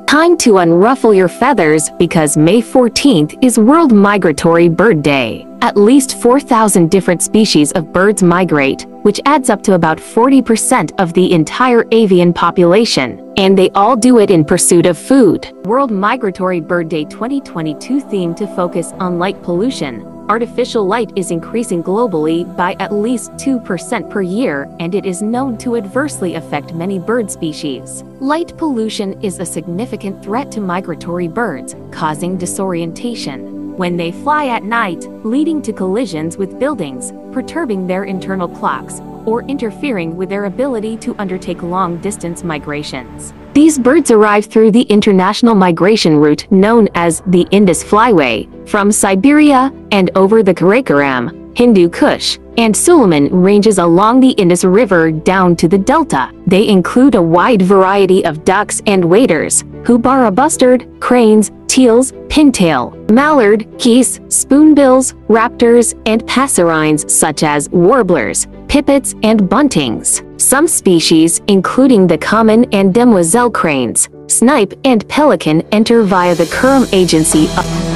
Time to unruffle your feathers because May 14th is World Migratory Bird Day. At least 4,000 different species of birds migrate, which adds up to about 40% of the entire avian population, and they all do it in pursuit of food. World Migratory Bird Day 2022 theme to focus on light pollution. Artificial light is increasing globally by at least 2% per year, and it is known to adversely affect many bird species. Light pollution is a significant threat to migratory birds, causing disorientation when they fly at night, leading to collisions with buildings, perturbing their internal clocks, or interfering with their ability to undertake long-distance migrations. These birds arrive through the international migration route known as the Indus Flyway, from Siberia and over the Qauid-e-Azam, Hindu Kush, and Suleiman ranges along the Indus River down to the delta. They include a wide variety of ducks and waders, hoobara bustard, cranes, teals, pintail, mallard, geese, spoonbills, raptors, and passerines such as warblers, pipits, and buntings. Some species, including the common and demoiselle cranes, snipe, and pelican, enter via the Qauid-e-Azam agency.